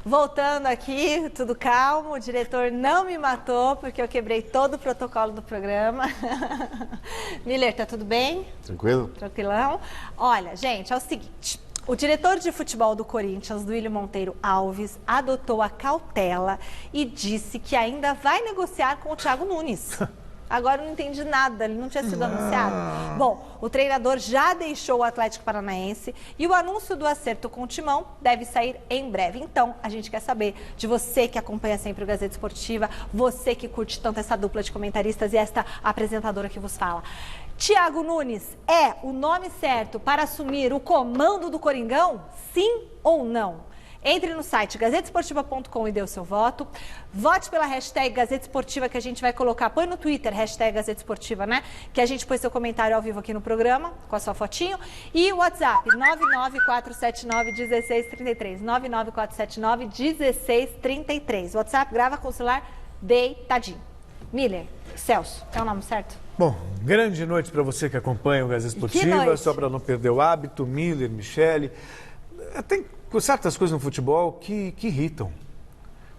Voltando aqui, tudo calmo, o diretor não me matou porque eu quebrei todo o protocolo do programa. Miller, tá tudo bem? Tranquilo? Tranquilão. Olha, gente, é o seguinte, o diretor de futebol do Corinthians, Duílio Monteiro Alves, adotou a cautela e disse que ainda vai negociar com o Thiago Nunes. Agora eu não entendi nada, ele não tinha sido anunciado. Bom, o treinador já deixou o Atlético Paranaense e o anúncio do acerto com o Timão deve sair em breve. Então, a gente quer saber de você que acompanha sempre o Gazeta Esportiva, você que curte tanto essa dupla de comentaristas e esta apresentadora que vos fala. Thiago Nunes é o nome certo para assumir o comando do Coringão? Sim ou não? Entre no site gazetesportiva.com e dê o seu voto. Vote pela hashtag Gazeta Esportiva que a gente vai colocar. Põe no Twitter, hashtag Gazeta Esportiva, né? Que a gente põe seu comentário ao vivo aqui no programa, com a sua fotinho. E o WhatsApp, 99479-1633. 99479-1633. WhatsApp, grava com o celular deitadinho. Miller, Celso, é o nome certo? Bom, grande noite para você que acompanha o Gazeta Esportiva. Só para não perder o hábito, Miller, Michele. Tem certas coisas no futebol que irritam.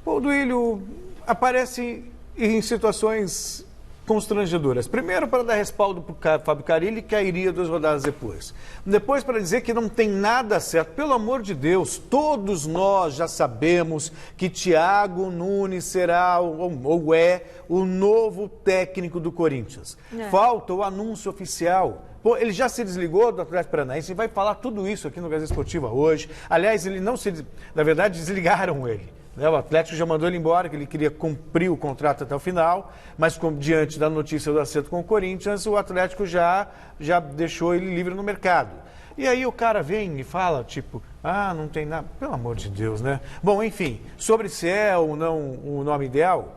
O Duílio aparece em situações constrangedoras. Primeiro, para dar respaldo para o Fábio Carille, que cairia 2 rodadas depois. Depois, para dizer que não tem nada certo. Pelo amor de Deus, todos nós já sabemos que Thiago Nunes será ou é o novo técnico do Corinthians. Falta o anúncio oficial. Pô, ele já se desligou do Atlético Paranaense e vai falar tudo isso aqui no Gazeta Esportiva hoje. Aliás, ele não se... Na verdade, desligaram ele. Né? O Atlético já mandou ele embora, que ele queria cumprir o contrato até o final, mas diante da notícia do acerto com o Corinthians, o Atlético já deixou ele livre no mercado. E aí o cara vem e fala, tipo, não tem nada... Pelo amor de Deus, né? Bom, enfim, sobre se é ou não o nome ideal,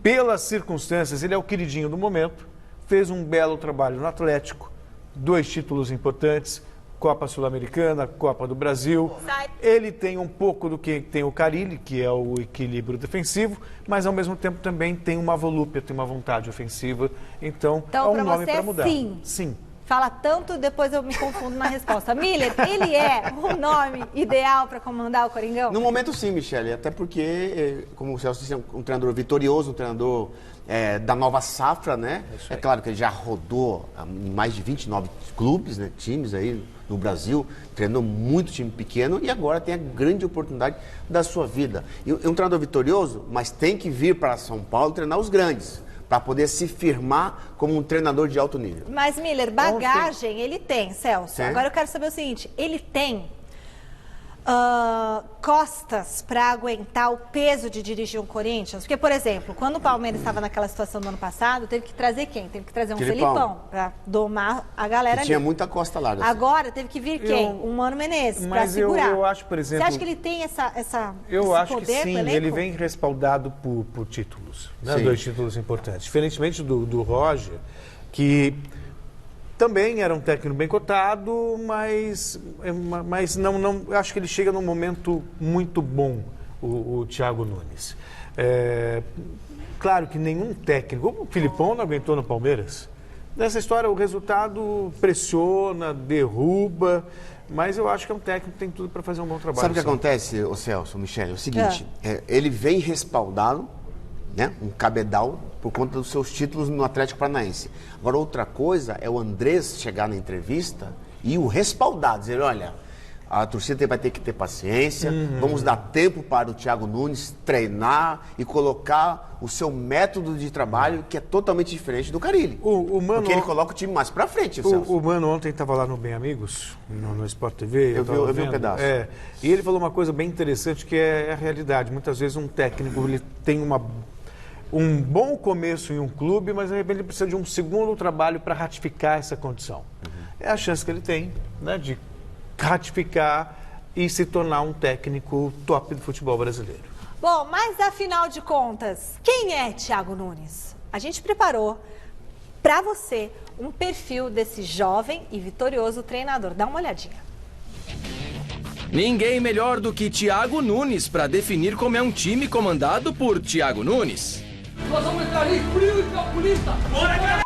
pelas circunstâncias, ele é o queridinho do momento, fez um belo trabalho no Atlético, 2 títulos importantes, Copa Sul-Americana, Copa do Brasil. Ele tem um pouco do que tem o Carille, que é o equilíbrio defensivo, mas ao mesmo tempo também tem uma volúpia, tem uma vontade ofensiva. Então é um nome para mudar. Sim. Sim. Fala tanto, depois eu me confundo na resposta. Miller, ele é o nome ideal para comandar o Coringão? No momento sim, Michele, até porque, como o Celso disse, é um treinador vitorioso, um treinador da nova safra, né? É claro que ele já rodou em mais de 29 clubes, né? Times aí no Brasil, treinou muito time pequeno e agora tem a grande oportunidade da sua vida. E um treinador vitorioso, mas tem que vir para São Paulo treinar os grandes, para poder se firmar como um treinador de alto nível. Mas, Miller, bagagem ele tem, Celso. Tem. Agora eu quero saber o seguinte, ele tem costas para aguentar o peso de dirigir um Corinthians? Porque, por exemplo, quando o Palmeiras estava naquela situação do ano passado, teve que trazer quem? Teve que trazer um Felipão para domar a galera ali. Tinha muita costa larga. Agora teve que vir quem? Um Mano Menezes para segurar. Eu acho, por exemplo... Você acha que ele tem esse Eu acho poder que sim, pro elenco? ele vem respaldado por títulos, né? Sim. 2 títulos importantes. Diferentemente do Roger, que também era um técnico bem cotado, mas não acho que ele chega num momento muito bom, o Thiago Nunes. Claro que nenhum técnico, o Filipão não aguentou no Palmeiras. Nessa história o resultado pressiona, derruba, mas eu acho que é um técnico que tem tudo para fazer um bom trabalho. Sabe o que acontece, ô Celso, Michele? É o seguinte, ele vem respaldado, né, um cabedal, por conta dos seus títulos no Atlético Paranaense. Agora, outra coisa é o Andrés chegar na entrevista e o respaldar, dizer, olha, a torcida vai ter que ter paciência, vamos dar tempo para o Thiago Nunes treinar e colocar o seu método de trabalho, que é totalmente diferente do Carille. Porque ele coloca o time mais para frente, Celso. O Mano ontem estava lá no Bem Amigos, no Sport TV. Eu vi um pedaço. E ele falou uma coisa bem interessante, que é a realidade. Muitas vezes um técnico ele tem um bom começo em um clube, mas de repente ele precisa de um segundo trabalho para ratificar essa condição. É a chance que ele tem, né, de ratificar e se tornar um técnico top do futebol brasileiro. Bom, mas afinal de contas, quem é Thiago Nunes? A gente preparou para você um perfil desse jovem e vitorioso treinador. Dá uma olhadinha. Ninguém melhor do que Thiago Nunes para definir como é um time comandado por Thiago Nunes. Nós vamos entrar ali, frio e calculista! Bora, cara!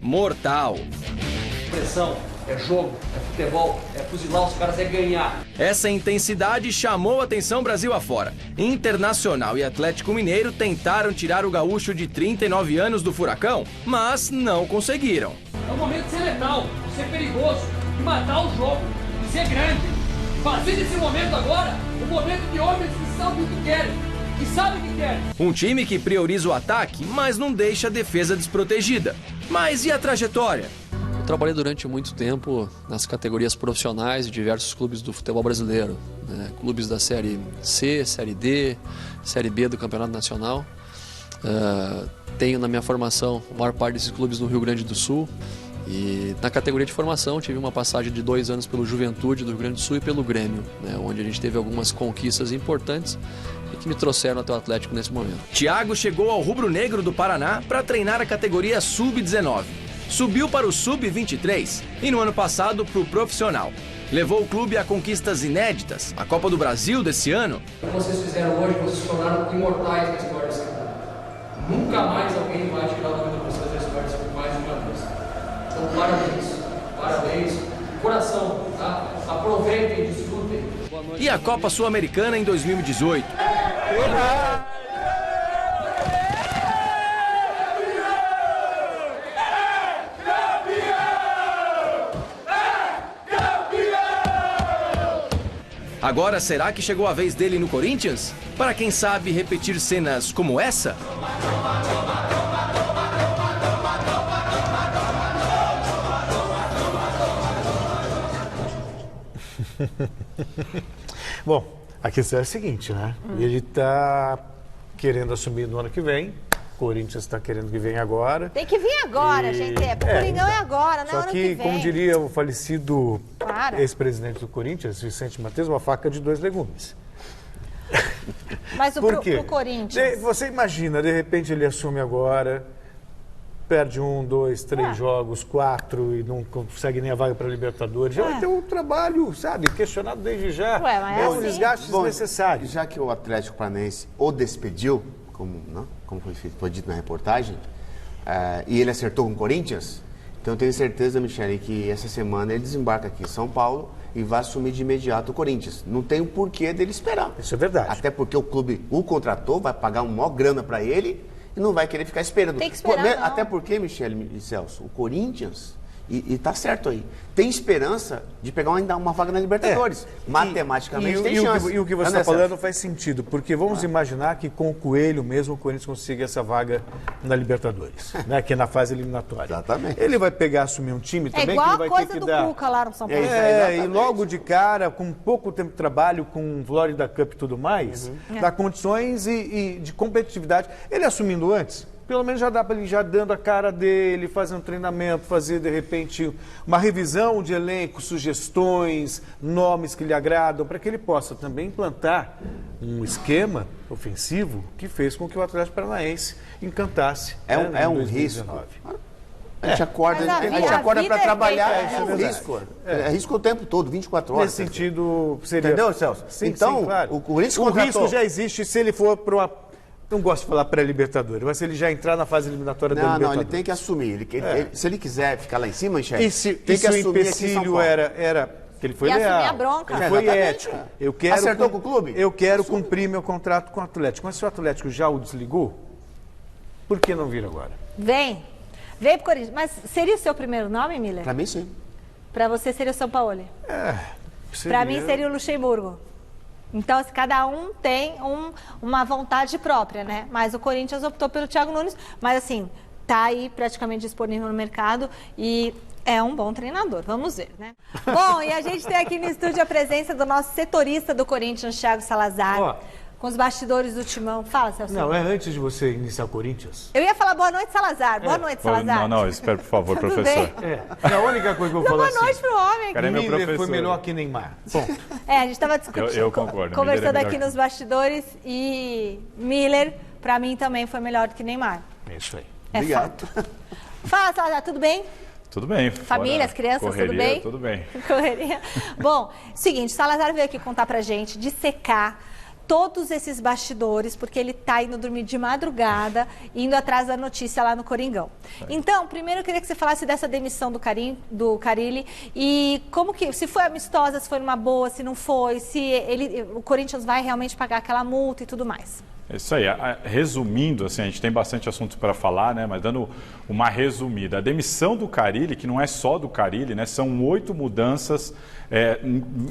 Mortal. Pressão, é jogo, é futebol, é fuzilar os caras, é ganhar. Essa intensidade chamou a atenção Brasil afora. Internacional e Atlético Mineiro tentaram tirar o gaúcho de 39 anos do furacão, mas não conseguiram. É o momento de ser letal, de ser perigoso, de matar o jogo, de ser grande. Fazer desse momento agora o momento de homens que sabem o que querem, que sabem o que querem. Um time que prioriza o ataque, mas não deixa a defesa desprotegida. Mas e a trajetória? Eu trabalhei durante muito tempo nas categorias profissionais de diversos clubes do futebol brasileiro, né? Clubes da Série C, Série D, Série B do Campeonato Nacional. Tenho na minha formação a maior parte desses clubes no Rio Grande do Sul. E na categoria de formação tive uma passagem de 2 anos pelo Juventude do Rio Grande do Sul e pelo Grêmio, né? Onde a gente teve algumas conquistas importantes e que me trouxeram até o Atlético nesse momento. Thiago chegou ao Rubro Negro do Paraná para treinar a categoria Sub-19. Subiu para o Sub-23 e no ano passado para o profissional. Levou o clube a conquistas inéditas, a Copa do Brasil desse ano. O que vocês fizeram hoje, vocês se tornaram imortais na história desse campeonato. Nunca mais alguém vai tirar o nome de vocês da história desse campeonato mais uma vez. Então, parabéns, coração, tá? Aproveitem, desfrutem. E a Copa Sul-Americana em 2018. Agora, será que chegou a vez dele no Corinthians? Para quem sabe repetir cenas como essa? Bom, a questão é a seguinte, né? Ele está querendo assumir no ano que vem. O Corinthians está querendo que venha agora. Tem que vir agora, gente. Pro Coringão é agora, não é Só ano que vem. como diria o falecido ex-presidente do Corinthians, Vicente Matheus, uma faca de 2 legumes. Mas Por quê? pro Corinthians... Você imagina, de repente ele assume agora, perde 1, 2, 3 jogos, 4 e não consegue nem a vaga para a Libertadores. Já vai ter um trabalho, sabe, questionado desde já. Mas é um assim... desgaste desnecessário. Já que o Atlético Paranaense o despediu, como foi dito na reportagem, e ele acertou com o Corinthians, então eu tenho certeza, Michele, que essa semana ele desembarca aqui em São Paulo e vai assumir de imediato o Corinthians. Não tem o porquê dele esperar. Isso é verdade. Até porque o clube o contratou, vai pagar uma maior grana para ele e não vai querer ficar esperando. Tem que esperar, Até porque, Michele e Celso, o Corinthians, e tá certo aí, tem esperança de pegar ainda uma vaga na Libertadores. Matematicamente tem chance. E o que você está falando faz sentido, porque vamos imaginar que com o Coelho mesmo o Corinthians consiga essa vaga na Libertadores, né, que é na fase eliminatória. Exatamente. Ele vai pegar, assumir um time também igual que ele vai a coisa ter que do dar... Cuca lá no São Paulo. E logo de cara, com pouco tempo de trabalho, com Florida Cup e tudo mais, dá condições e de competitividade. Ele assumindo antes, pelo menos já dá para ele já dando a cara dele, fazer um treinamento, fazer de repente uma revisão de elenco, sugestões, nomes que lhe agradam, para que ele possa também implantar um esquema ofensivo que fez com que o Atlético Paranaense encantasse. É um 2019. risco. A gente acorda para trabalhar, é um risco. É risco o tempo todo, 24 horas. Nesse sentido, seria... Entendeu, Celso? Sim, então, sim, claro. o Corinthians risco já existe se ele for para uma... Não gosto de falar pré-Libertadores, mas se ele já entrar na fase eliminatória da Libertadores. Não, ele tem que assumir. Se ele quiser ficar lá em cima, Michele, tem que assumir. O empecilho era que ele foi leal. A bronca. Ele foi ético. Acertou com o clube? Eu quero cumprir meu contrato com o Atlético. Mas se o Atlético já o desligou, por que não vir agora? Vem pro Corinthians. Mas seria o seu primeiro nome, Miller? Para mim, sim. Para você seria o São Paulo? Para mim seria o Luxemburgo. Então, cada um tem uma vontade própria, né? Mas o Corinthians optou pelo Thiago Nunes, mas assim, tá aí praticamente disponível no mercado e é um bom treinador, vamos ver, né? Bom, e a gente tem aqui no estúdio a presença do nosso setorista do Corinthians, Thiago Salazar, com os bastidores do Timão. Fala, Celso. Não, antes de você iniciar o Corinthians... Eu ia falar boa noite, Salazar. Boa noite, Salazar. Não, espera, por favor, professor. É a única coisa que eu vou falar boa noite pro homem. Cara, meu Miller professor. foi melhor que Neymar. Ponto. A gente estava discutindo, eu concordo, conversando Miller é aqui nos bastidores e Miller, pra mim, também foi melhor do que Neymar. É isso aí. Obrigado. Fato. Fala, Salazar, tudo bem? Tudo bem. Família, as crianças, correria, tudo bem? Tudo bem. Correria. Bom, seguinte, Salazar veio aqui contar pra gente, dissecar todos esses bastidores, porque ele está indo dormir de madrugada, indo atrás da notícia lá no Coringão. Então, primeiro eu queria que você falasse dessa demissão do Carille e como que, se foi amistosa, se foi numa boa, se não foi, se o Corinthians vai realmente pagar aquela multa e tudo mais. Isso aí, resumindo, assim, a gente tem bastante assunto para falar, né? Mas dando uma resumida, a demissão do Carille, que não é só do Carille, né? São 8 mudanças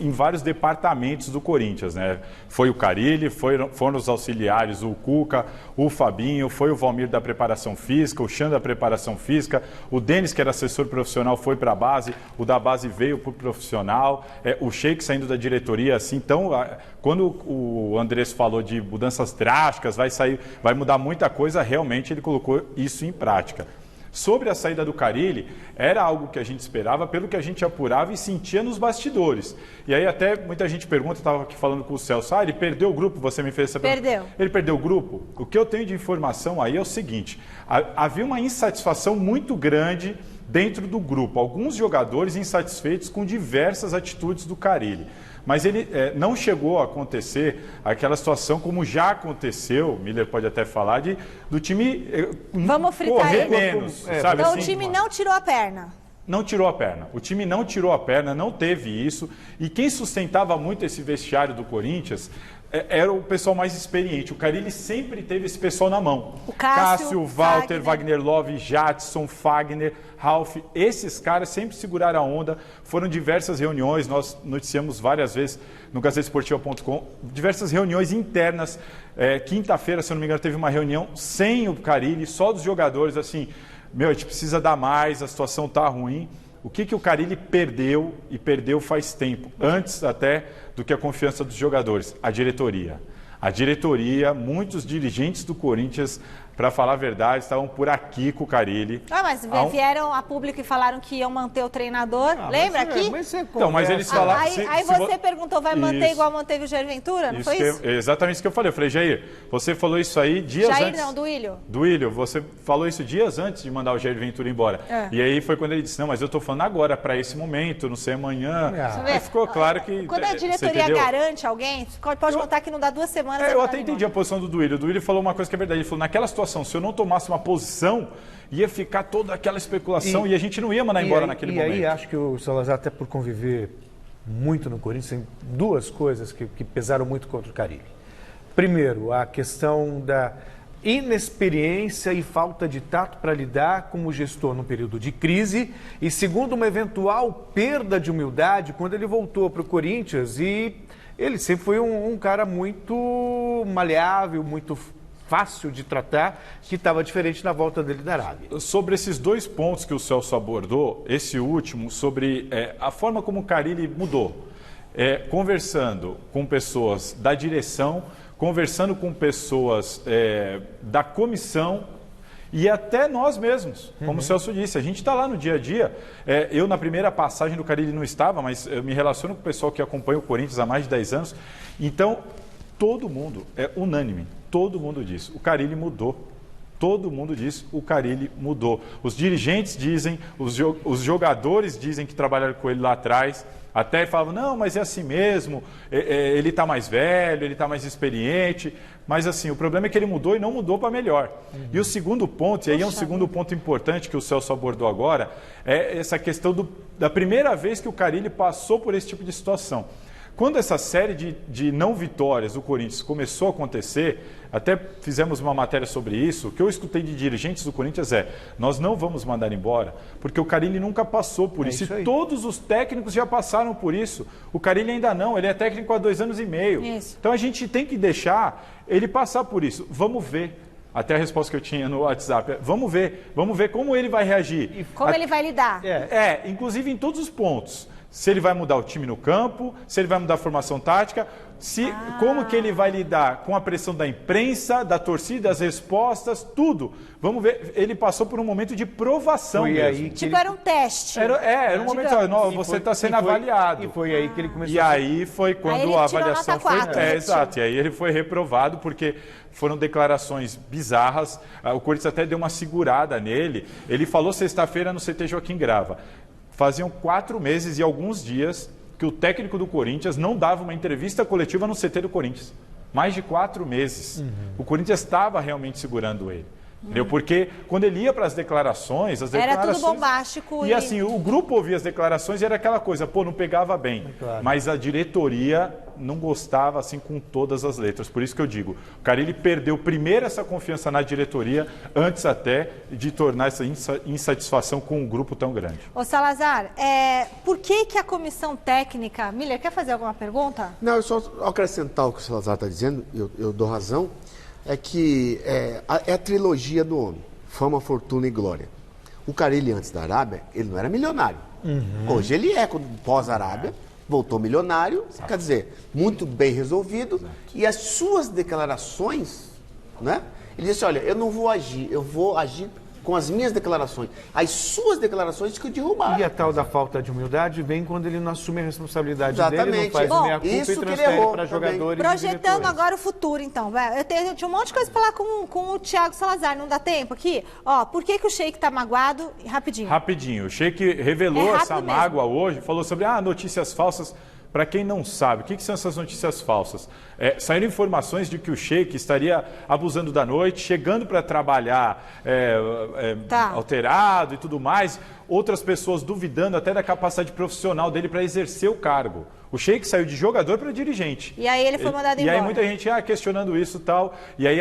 em vários departamentos do Corinthians, né? Foi o Carille, foram os auxiliares, o Cuca, o Fabinho, foi o Valmir da preparação física, o Xan da preparação física, o Denis, que era assessor profissional, foi para a base, o da base veio para o profissional, o Sheik saindo da diretoria, assim. Então, quando o Andrés falou de mudanças drásticas, vai mudar muita coisa, realmente ele colocou isso em prática. Sobre a saída do Carille, era algo que a gente esperava, pelo que a gente apurava e sentia nos bastidores. E aí até muita gente pergunta, estava aqui falando com o Celso, ele perdeu o grupo, você me fez essa pergunta. Perdeu. Ele perdeu o grupo? O que eu tenho de informação aí é o seguinte, havia uma insatisfação muito grande dentro do grupo, alguns jogadores insatisfeitos com diversas atitudes do Carille. Mas ele não chegou a acontecer aquela situação como já aconteceu, o Miller pode até falar, do time Vamos fritar correr ele. menos. Sabe, Então assim, o time não tirou a perna. Não tirou a perna. O time não tirou a perna, não teve isso. E quem sustentava muito esse vestiário do Corinthians era o pessoal mais experiente. O Carille sempre teve esse pessoal na mão. O Cássio, Walter, Wagner Love, Jadson, Fagner, Ralf. Esses caras sempre seguraram a onda. Foram diversas reuniões, nós noticiamos várias vezes no gazetesportiva.com, diversas reuniões internas. Quinta-feira, se eu não me engano, teve uma reunião sem o Carille, só dos jogadores, assim, a gente precisa dar mais, a situação está ruim. O que o Carille perdeu, e perdeu faz tempo, antes até do que a confiança dos jogadores? A diretoria. A diretoria, muitos dirigentes do Corinthians, para falar a verdade, estavam por aqui com o Carille. Mas vieram a público e falaram que iam manter o treinador. Lembra aqui? Mas eles falaram... Aí você perguntou, vai manter igual manteve o Jair Ventura? Não foi isso? Exatamente isso que eu falei. Eu falei, Jair, você falou isso aí dias antes... Jair não, Duílio. Duílio, você falou isso dias antes de mandar o Jair Ventura embora. E aí foi quando ele disse, não, mas eu estou falando agora, para esse momento, não sei, amanhã. Aí ficou claro que... Quando a diretoria garante alguém, pode contar que não dá 2 semanas... Eu até entendi a posição do Duílio. O Duílio falou uma coisa que é verdade. Ele falou, naquela situação, se eu não tomasse uma posição, ia ficar toda aquela especulação e a gente não ia mandar embora naquele momento. E aí acho que o Salazar, até por conviver muito no Corinthians, tem 2 coisas que pesaram muito contra o Carille. Primeiro, a questão da inexperiência e falta de tato para lidar como gestor num período de crise. E segundo, uma eventual perda de humildade quando ele voltou para o Corinthians. E ele sempre foi um cara muito maleável, muito fácil de tratar, que estava diferente na volta dele da Arábia. Sobre esses 2 pontos que o Celso abordou, esse último, sobre a forma como o Carille mudou, conversando com pessoas da direção, conversando com pessoas da comissão e até nós mesmos, como o Celso disse, a gente está lá no dia a dia. Eu, na primeira passagem do Carille, não estava, mas eu me relaciono com o pessoal que acompanha o Corinthians há mais de 10 anos. Então, todo mundo é unânime. Todo mundo diz, o Carille mudou. Todo mundo diz, o Carille mudou. Os dirigentes dizem, os jogadores dizem que trabalharam com ele lá atrás. Até falavam, não, mas é assim mesmo, ele está mais velho, ele está mais experiente. Mas assim, o problema é que ele mudou e não mudou para melhor. E o segundo ponto, e aí é um segundo ponto importante que o Celso abordou agora, é essa questão da primeira vez que o Carille passou por esse tipo de situação. Quando essa série de não vitórias do Corinthians começou a acontecer, até fizemos uma matéria sobre isso, o que eu escutei de dirigentes do Corinthians nós não vamos mandar embora, porque o Carille nunca passou por isso. E todos os técnicos já passaram por isso. O Carille ainda não, ele é técnico há 2 anos e meio. Isso. Então a gente tem que deixar ele passar por isso. Vamos ver. Até a resposta que eu tinha no WhatsApp. Vamos ver como ele vai reagir. E como ele vai lidar. Inclusive em todos os pontos. Se ele vai mudar o time no campo, se ele vai mudar a formação tática, como que ele vai lidar com a pressão da imprensa, da torcida, as respostas, tudo. Vamos ver, ele passou por um momento de provação mesmo. Era um teste. Era um momento, você está sendo avaliado. E foi aí que ele começou. E aí foi quando a avaliação foi... Exato, e aí ele foi reprovado porque foram declarações bizarras. O Corinthians até deu uma segurada nele. Ele falou sexta-feira no CT Joaquim Grava. Faziam 4 meses e alguns dias que o técnico do Corinthians não dava uma entrevista coletiva no CT do Corinthians. mais de 4 meses. O Corinthians estava realmente segurando ele. Entendeu? Porque quando ele ia para as declarações... Era tudo bombástico. E assim, o grupo ouvia as declarações e era aquela coisa, pô, não pegava bem. Claro. Mas a diretoria não gostava assim com todas as letras. Por isso que eu digo, o Carille perdeu primeiro essa confiança na diretoria, antes até de tornar essa insatisfação com um grupo tão grande. Ô Salazar, por que a comissão técnica... Miller, quer fazer alguma pergunta? Não, eu só acrescentar o que o Salazar está dizendo, eu dou razão, é que é a trilogia do homem, fama, fortuna e glória. O Carille, antes da Arábia, ele não era milionário. Hoje ele é, pós-Arábia, voltou milionário, quer dizer, muito bem resolvido, e as suas declarações, né? Ele disse, olha, eu não vou agir, eu vou agir com as minhas declarações. As suas declarações que o derrubaram. E a tal da falta de humildade vem quando ele não assume a responsabilidade Exatamente. dele, não faz Bom, meia-culpa e isso que ele transfere errou para também. jogadores. Projetando agora o futuro, então. Eu tinha um monte de coisa para falar com o Thiago Salazar, não dá tempo aqui? Ó, por que o Sheik tá magoado? Rapidinho. Rapidinho, o Sheik revelou essa mágoa hoje, falou sobre notícias falsas. Para quem não sabe, o que são essas notícias falsas? Saíram informações de que o Sheik estaria abusando da noite, chegando para trabalhar alterado e tudo mais. Outras pessoas duvidando até da capacidade profissional dele para exercer o cargo. O Sheik saiu de jogador para dirigente. E aí ele foi mandado embora. E aí muita gente questionando isso e tal. E aí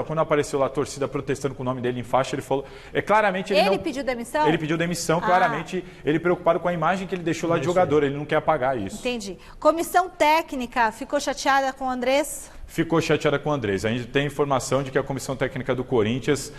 quando apareceu lá a torcida protestando com o nome dele em faixa, ele falou... claramente ele pediu demissão? Ele pediu demissão, claramente ele preocupado com a imagem que ele deixou lá de jogador. Ele não quer apagar isso. Entendi. Comissão técnica ficou chateada com o Andrés? Ficou chateada com o Andrés. A gente tem informação de que a comissão técnica do Corinthians...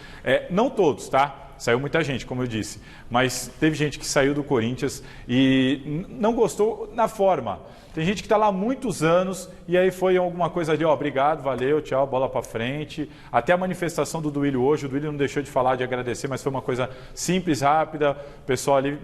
não todos, tá? Saiu muita gente, como eu disse, mas teve gente que saiu do Corinthians e não gostou na forma. Tem gente que está lá há muitos anos e aí foi alguma coisa de, obrigado, valeu, tchau, bola para frente. Até a manifestação do Duílio hoje, o Duílio não deixou de falar, de agradecer, mas foi uma coisa simples, rápida. O pessoal ali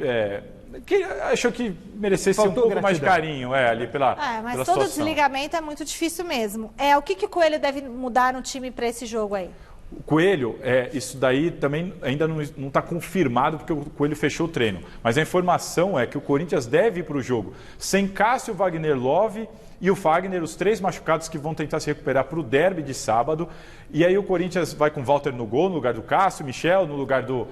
que achou que merecesse um pouco mais de carinho ali pela mas pela todo situação. Desligamento é muito difícil mesmo. O que o Coelho deve mudar no time para esse jogo aí? O Coelho, isso daí também ainda não está confirmado, porque o Coelho fechou o treino. Mas a informação é que o Corinthians deve ir para o jogo sem Cássio, Wagner Love e o Fagner, os 3 machucados que vão tentar se recuperar para o derby de sábado. E aí o Corinthians vai com o Walter no gol, no lugar do Cássio, Michel no lugar do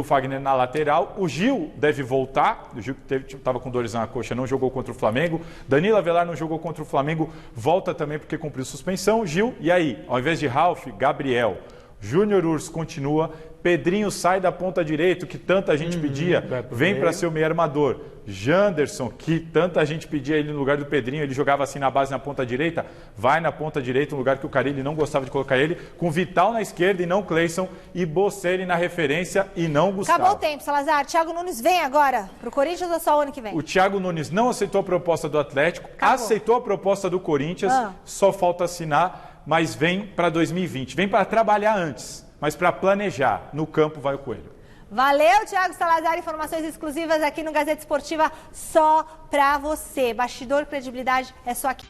Fagner na lateral. O Gil deve voltar. O Gil que estava com dores na coxa, não jogou contra o Flamengo. Danilo Avelar não jogou contra o Flamengo, volta também porque cumpriu suspensão. Gil, e aí? Ao invés de Ralf, Gabriel. Júnior Urso continua, Pedrinho sai da ponta direita, que tanta gente pedia, vem para ser o meio armador. Janderson, que tanta gente pedia ele no lugar do Pedrinho, ele jogava assim na base na ponta direita, vai na ponta direita, um lugar que o Carille não gostava de colocar ele, com Vital na esquerda e não Cleison, e Bocelli na referência e não Gustavo. Acabou o tempo, Salazar. Thiago Nunes vem agora pro Corinthians ou só o ano que vem? O Thiago Nunes não aceitou a proposta do Atlético, aceitou a proposta do Corinthians, só falta assinar, mas vem para 2020. Vem para trabalhar antes, mas para planejar. No campo vai o Coelho. Valeu, Thiago Salazar. Informações exclusivas aqui no Gazeta Esportiva só para você. Bastidor, credibilidade é só aqui.